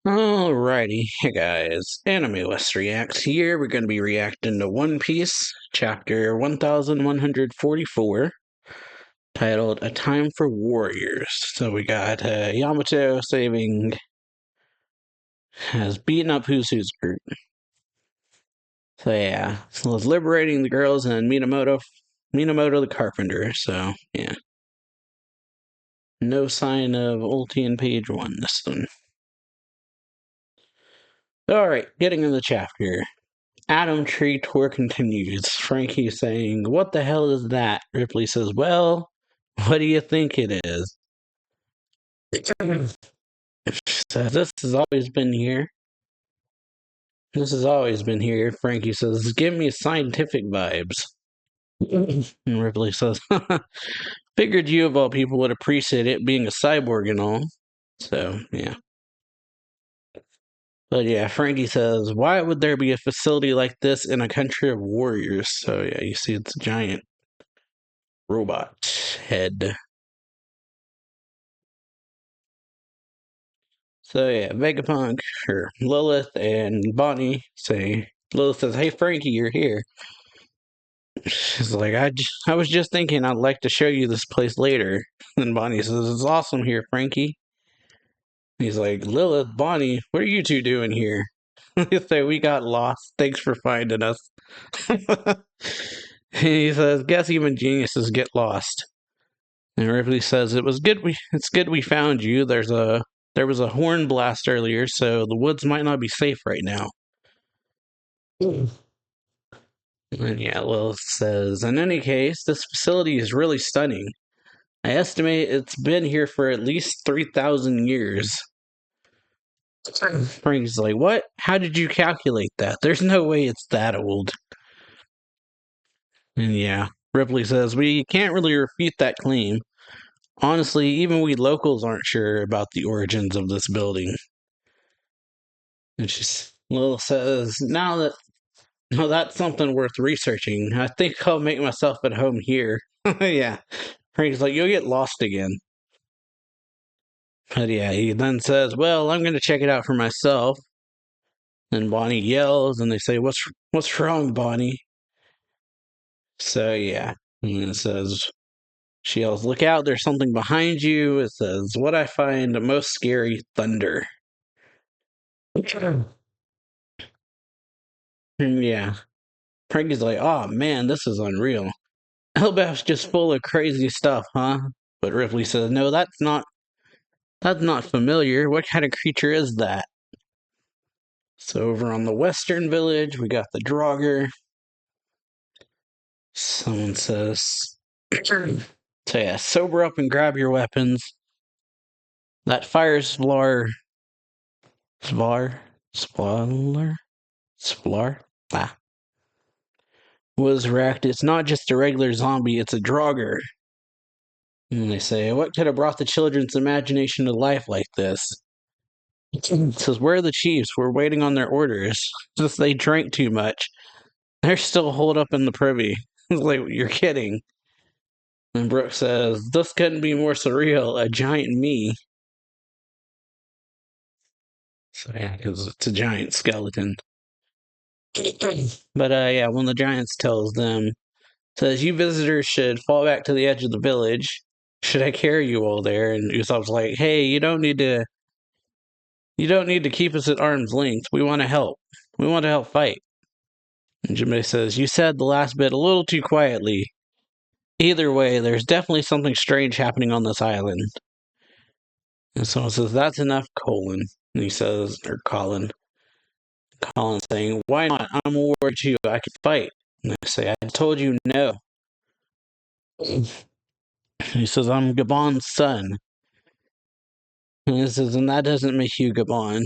Alrighty, hey guys, AnimeWestReacts here. We're going to be reacting to One Piece, chapter 1144, titled A Time for Warriors. So we got Yamato has beaten up Who's group. So yeah, so it's liberating the girls and Minamoto the carpenter. So yeah, no sign of Ulti in page 1 this one. Alright, getting in the chapter. Adam Tree tour continues. Frankie saying, "What the hell is that?" Ripley says, "Well, what do you think it is?" Says, "This has always been here. This has always been here." Frankie says, "Give me scientific vibes." And Ripley says, "Figured you of all people would appreciate it being a cyborg and all." So, yeah. But yeah, Frankie says, "Why would there be a facility like this in a country of warriors?" So yeah, you see it's a giant robot head. So yeah, Vegapunk, or Lilith and Bonnie say, Lilith says, "Hey Frankie, you're here." She's like, I was just thinking I'd like to show you this place later." And Bonnie says, "It's awesome here, Frankie." He's like, "Lilith, Bonnie, what are you two doing here?" They say, "We got lost. Thanks for finding us." He says, "Guess even geniuses get lost." And Ripley says, It's good we found you. There was a horn blast earlier, so the woods might not be safe right now." And yeah, Lilith says, "In any case, this facility is really stunning. I estimate it's been here for at least 3,000 years." Frank's like, "What? How did you calculate that? There's no way it's that old." And yeah, Ripley says, "We can't really refute that claim. Honestly, even we locals aren't sure about the origins of this building." And Lil says, "Now that's something worth researching. I think I'll make myself at home here." Yeah. Frank's like, "You'll get lost again." But yeah, he then says, "Well, I'm going to check it out for myself." And Bonnie yells, and they say, What's wrong, Bonnie?" So yeah, and it says, she yells, "Look out, there's something behind you." It says, "What I find most scary, thunder." And yeah, Frankie's like, "Oh man, this is unreal. Elbaf's just full of crazy stuff, huh?" But Ripley says, "No, that's not familiar. What kind of creature is that?" So over on the Western Village, we got the Draugr. Someone says, so yeah, sober up and grab your weapons. That fire Splar? Ah. Was wrecked. It's not just a regular zombie, it's a Draugr. And they say, "What could have brought the children's imagination to life like this?" It says, "Where are the chiefs? We're waiting on their orders." Just they drank too much. They're still holed up in the privy. It's like, you're kidding. And Brooke says, "This couldn't be more surreal. A giant me." So yeah, because it's a giant skeleton. But yeah, one of the giants tells them, says, "You visitors should fall back to the edge of the village. Should I carry you all there?" And Usopp's like, "Hey, you don't need to keep us at arm's length. We want to help. We want to help fight." And Jinbei says, "You said the last bit a little too quietly. Either way, there's definitely something strange happening on this island." And someone says, "That's enough, Colin." And he says, or Colin saying, "Why not? I'm a warrior too. I can fight." And they say, "I told you no." And he says, "I'm Gabon's son." And he says, "And that doesn't make you Gabon.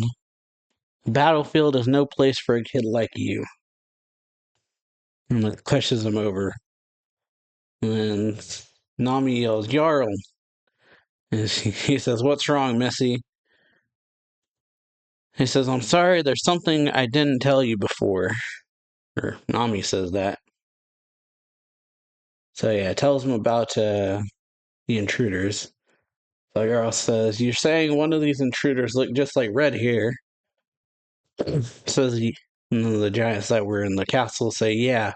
The battlefield is no place for a kid like you." And it pushes him over. And Nami yells, "Jarl!" And he says, "What's wrong, Missy?" He says, "I'm sorry, there's something I didn't tell you before." Or Nami says that. So yeah, it tells him about the intruders. So Jarl says, "You're saying one of these intruders look just like Red here?" Says he, and then the giants that were in the castle say, yeah,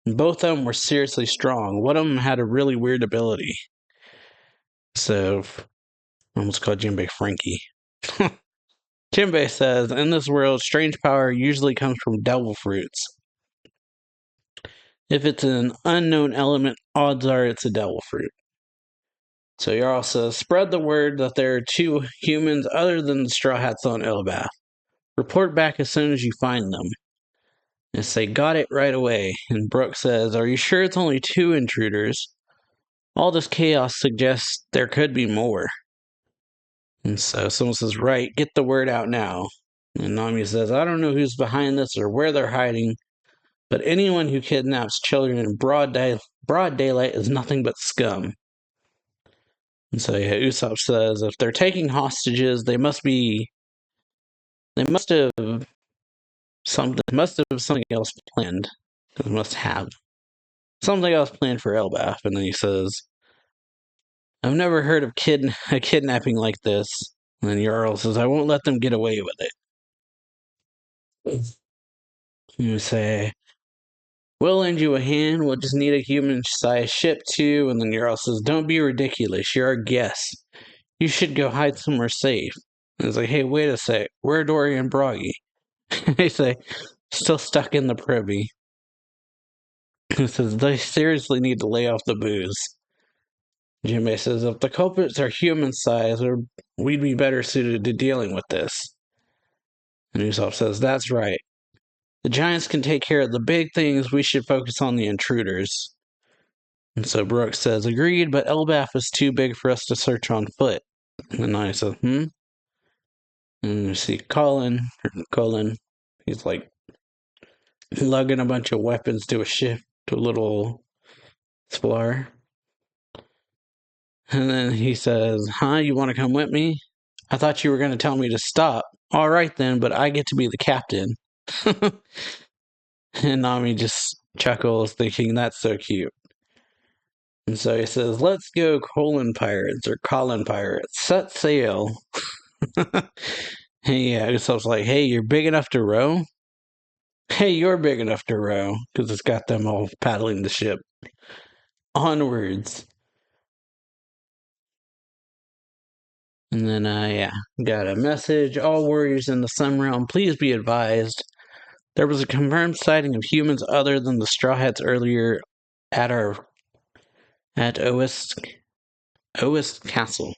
both of them were seriously strong. One of them had a really weird ability. So, I almost called Jinbei Frankie. Jinbei says, in this world, strange power usually comes from devil fruits. If it's an unknown element, odds are it's a devil fruit. So Jarl says, spread the word that there are 2 humans other than the Straw Hats on Elbath. Report back as soon as you find them. And say, got it right away. And Brooke says, are you sure it's only 2 intruders? All this chaos suggests there could be more. And so someone says, right, get the word out now. And Nami says, I don't know who's behind this or where they're hiding, but anyone who kidnaps children in broad daylight is nothing but scum. And so yeah, Usopp says, if they're taking hostages, they must have something else planned. They must have something else planned for Elbaf. And then he says, I've never heard of a kidnapping like this. And then Jarl says, I won't let them get away with it. You say, we'll lend you a hand. We'll just need a human-sized ship, too. And then Jarl says, don't be ridiculous. You're our guest. You should go hide somewhere safe. And it's like, hey, wait a sec. Where are Dory and Broggy? They say, still stuck in the privy. It says, they seriously need to lay off the booze. Jinbei says, if the culprits are human-sized, we'd be better suited to dealing with this. And Usopp says, that's right. The giants can take care of the big things. We should focus on the intruders. And so Brooks says, agreed, but Elbaf is too big for us to search on foot. And I said, And you see Colin, he's like lugging a bunch of weapons to a ship, to a little explorer. And then he says, you want to come with me? I thought you were going to tell me to stop. All right then, but I get to be the captain. And Nami just chuckles, thinking that's so cute. And so he says, let's go Colin Pirates. Set sail. And yeah, Usopp's like, hey, you're big enough to row? Hey, you're big enough to row. Because it's got them all paddling the ship. Onwards. And then, got a message. All warriors in the Sun Realm, please be advised. There was a confirmed sighting of humans other than the Straw Hats earlier at Oist Castle.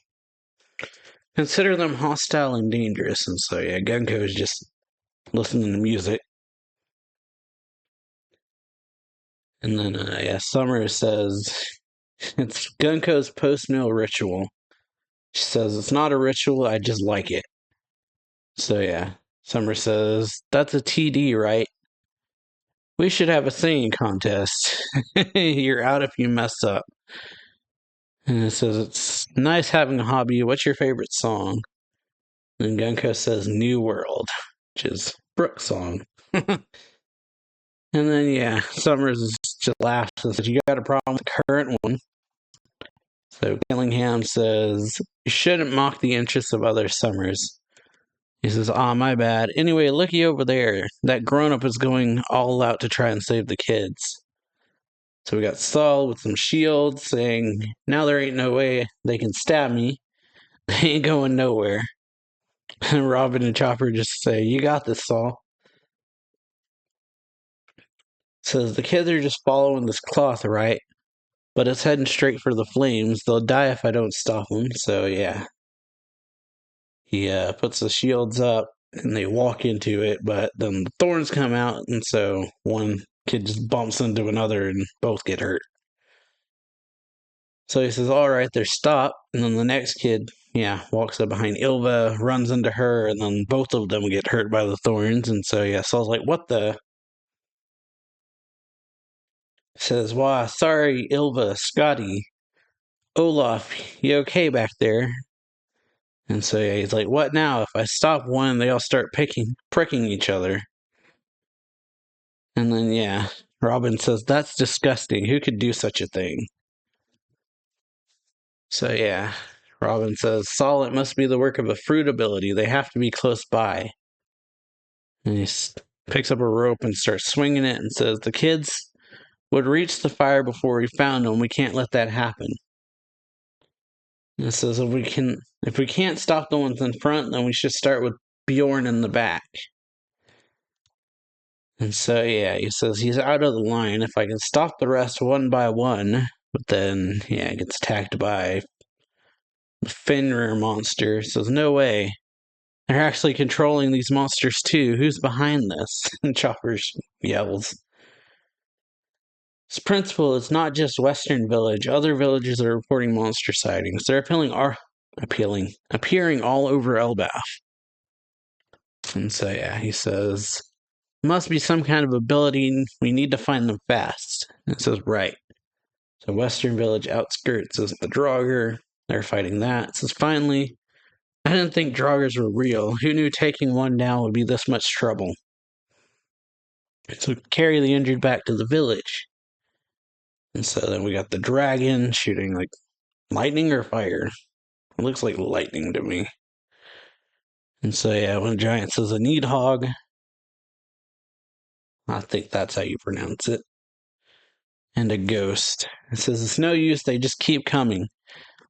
Consider them hostile and dangerous. And so, yeah, Gunko is just listening to music. And then, Summer says, it's Gunko's post-meal ritual. She says, it's not a ritual, I just like it. So, yeah, Summer says, that's a TD, right? We should have a singing contest. You're out if you mess up. And it says, it's nice having a hobby. What's your favorite song? And Gunko says, New World, which is Brooke's song. And then, Summers just laughs and says, you got a problem with the current one? So Gillingham says, you shouldn't mock the interests of other Summers. He says, my bad. Anyway, looky over there. That grown-up is going all out to try and save the kids. So we got Saul with some shields saying, now there ain't no way they can stab me. They ain't going nowhere. And Robin and Chopper just say, you got this, Saul. Says, the kids are just following this cloth, right? But it's heading straight for the flames. They'll die if I don't stop them. So, yeah. He puts the shields up, and they walk into it, but then the thorns come out, and so one kid just bumps into another, and both get hurt. So he says, all right, they're stopped. And then the next kid, walks up behind Ilva, runs into her, and then both of them get hurt by the thorns. And so, Saul's like, what the? Says, wow, sorry, Ilva, Scotty, Olaf, you okay back there? And so, he's like, what now? If I stop one, they all start pricking each other. And then, Robin says, that's disgusting. Who could do such a thing? So, Robin says, Saul, it must be the work of a fruit ability. They have to be close by. And he picks up a rope and starts swinging it and says, the kids would reach the fire before we found them. We can't let that happen. And it says if we can't stop the ones in front, then we should start with Bjorn in the back. And so, yeah, he says he's out of the line. If I can stop the rest one by one, but then, yeah, he gets attacked by the Fenrir monster. He says, no way. They're actually controlling these monsters too. Who's behind this? And Chopper yells. This principle is not just Western Village. Other villages are reporting monster sightings. They're appearing all over Elbaf. And so, yeah, he says, must be some kind of ability. We need to find them fast. And it says, right. So Western Village outskirts is the Draugr. They're fighting that. It says, finally, I didn't think Draugrs were real. Who knew taking one down would be this much trouble? So carry the injured back to the village. And so then we got the dragon shooting like lightning or fire. It looks like lightning to me. And so, yeah, one giant says a Needhog. I think that's how you pronounce it. And a ghost. It says it's no use, they just keep coming.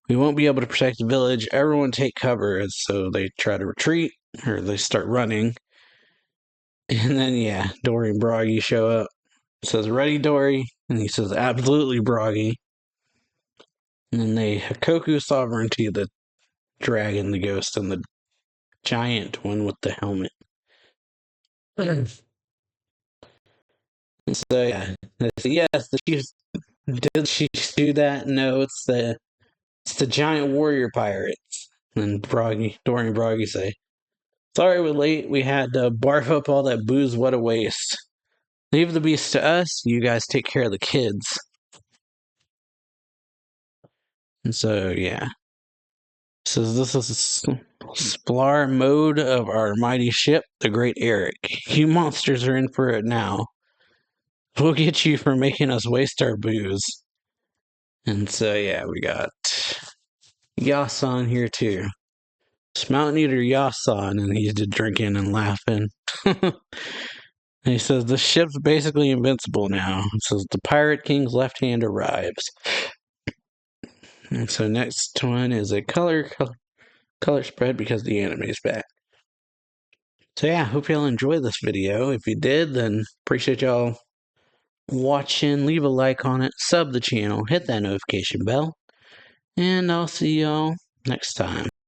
We won't be able to protect the village. Everyone take cover. And so they try to retreat, or they start running. And then, yeah, Dory and Broggy show up. It says, ready, Dory? And he says, absolutely, Broggy. And then they Hakoku Sovereignty, the dragon, the ghost, and the giant one with the helmet. And so, yeah, they say, yes, the chief, did she do that? No, it's the giant warrior pirates. And Dory and Broggy say, sorry we're late. We had to barf up all that booze. What a waste. Leave the beast to us. You guys take care of the kids. And so, yeah. Says this is a Splar mode of our mighty ship, the Great Eric. You monsters are in for it now. We'll get you for making us waste our booze. And so, yeah, we got Yasan here too. It's Mountain Eater Yasan, and he's just drinking and laughing. And he says, the ship's basically invincible now. It says, the Pirate King's left hand arrives. And so next one is a color spread because the anime's back. So yeah, hope y'all enjoyed this video. If you did, then appreciate y'all watching. Leave a like on it, sub the channel, hit that notification bell, and I'll see y'all next time.